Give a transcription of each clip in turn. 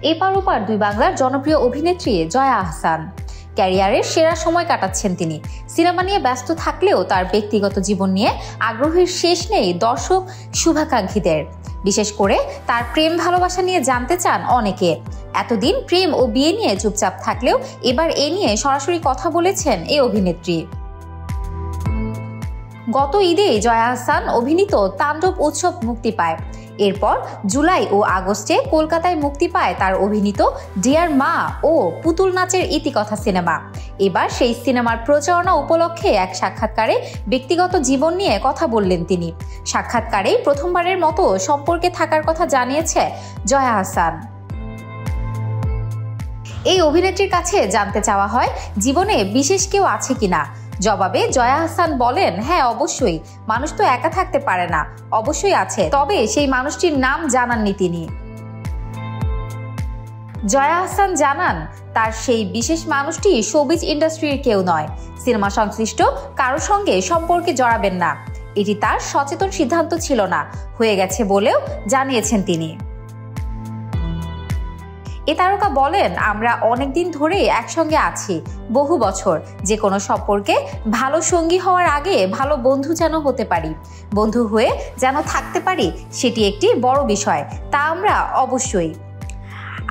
এপার ওপার দুই বাংলার জনপ্রিয় অভিনেত্রী জয়া আহসান। ক্যারিয়ারের সেরা সময় কাটাচ্ছেন তিনি। সিনেমা নিয়ে ব্যস্ত থাকলেও তার ব্যক্তিগত জীবন নিয়ে আগ্রহের শেষ নেই দর্শক শুভাকাঙ্ক্ষীদের। বিশেষ করে তার প্রেম ভালোবাসা নিয়ে জানতে চান অনেকে। এতদিন প্রেম ও বিয়ে নিয়ে চুপচাপ থাকলেও এবার এ নিয়ে সরাসরি কথা বলেছেন এই অভিনেত্রী। গত ঈদে জয়া আহসান অভিনীত তাণ্ডব উৎসব মুক্তি পায়। এরপর জুলাই ও আগস্টে কলকাতায় মুক্তি পায় তার অভিনীত ডিয়ার মা ও পুতুল নাচের ইতিকথা সিনেমা। এবার সেই সিনেমার প্রচারণা উপলক্ষে এক সাক্ষাৎকারে ব্যক্তিগত জীবন নিয়ে কথা বললেন তিনি। সাক্ষাৎকারেই প্রথমবারের মতো সম্পর্কে থাকার কথা জানিয়েছে জয়া আহসান। এই অভিনেত্রীর কাছে জানতে চাওয়া হয় জীবনে বিশেষ কেউ আছে কিনা। জবাবে জয়া আহসান বলেন, হ্যাঁ অবশ্যই, মানুষ তো একা থাকতে পারে না, অবশ্যই আছে, তবে সেই মানুষটির নাম জানাননি তিনি। জয়া আহসান জানান তার সেই বিশেষ মানুষটি শোবিজ ইন্ডাস্ট্রির কেউ নয়, সিনেমা সংশ্লিষ্ট কারো সঙ্গে সম্পর্কে জড়াবেন না। এটি তার সচেতন সিদ্ধান্ত ছিল না, হয়ে গেছে বলেও জানিয়েছেন তিনি। এ তারকা বলেন, আমরা অনেকদিন ধরে একসঙ্গে আছি, বহু বছর। যে কোনো সম্পর্কে ভালো সঙ্গী হওয়ার আগে ভালো বন্ধু যেন হতে পারি, বন্ধু হয়ে যেন থাকতে পারি, সেটি একটি বড় বিষয়। তা আমরা অবশ্যই।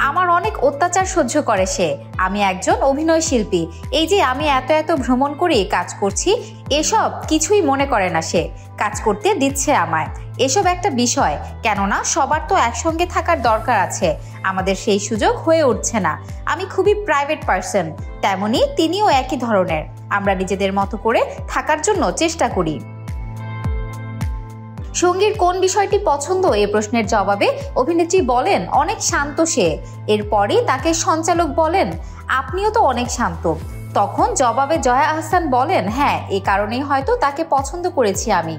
আমার অনেক অত্যাচার সহ্য করে সে। আমি একজন অভিনয় শিল্পী, এই যে আমি এত ভ্রমণ করে কাজ করছি, এসব কিছুই মনে করে না সে। কাজ করতে দিচ্ছে আমায়, এসব একটা বিষয়। কেননা সবার তো একসঙ্গে থাকার দরকার আছে, আমাদের সেই সুযোগ হয়ে উঠছে না। আমি খুবই প্রাইভেট পার্সন, তেমনি তিনিও একই ধরনের। আমরা নিজেদের মতো করে থাকার জন্য চেষ্টা করি। সঙ্গীর কোন বিষয়টি পছন্দ এ প্রশ্নের জবাবে অভিনেত্রী বলেন, অনেক শান্ত সে। এরপরই তাকে সঞ্চালক বলেন, আপনিও তো অনেক শান্ত। তখন জবাবে জয়া আহসান বলেন, হ্যাঁ, এ কারণেই হয়তো তাকে পছন্দ করেছি আমি।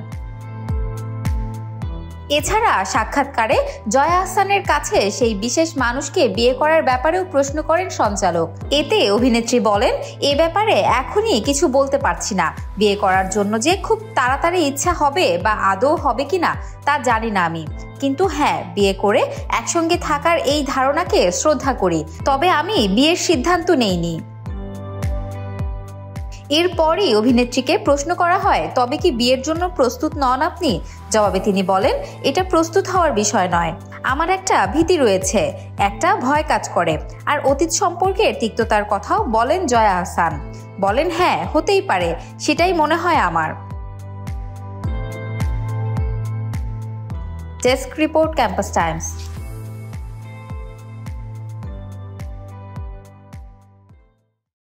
এছাড়া সাক্ষাৎকারে জয়া আহসানের কাছে সেই বিশেষ মানুষকে বিয়ে করার ব্যাপারেও প্রশ্ন করেন সঞ্চালক। এতে অভিনেত্রী বলেন, এ ব্যাপারে এখনই কিছু বলতে পারছি না। বিয়ে করার জন্য যে খুব তাড়াতাড়ি ইচ্ছা হবে বা আদৌ হবে কিনা তা জানি না আমি, কিন্তু হ্যাঁ, বিয়ে করে একসঙ্গে থাকার এই ধারণাকে শ্রদ্ধা করি, তবে আমি বিয়ের সিদ্ধান্ত নেইনি। এরপরই অভিনেত্রীকে প্রশ্ন করা হয়, তবে কি বিয়ের জন্য প্রস্তুত নন আপনি? জবাবে তিনি বলেন, এটা প্রস্তুত হওয়ার বিষয় নয়। আমার একটা ভীতি রয়েছে, একটা ভয় কাজ করে। আর অতীত সম্পর্কে তিক্ততার কথাও বলেন জয়া আহসান। বলেন, হ্যাঁ, হতেই পারে, সেটাই মনে হয় আমার। Desk report, campus Times.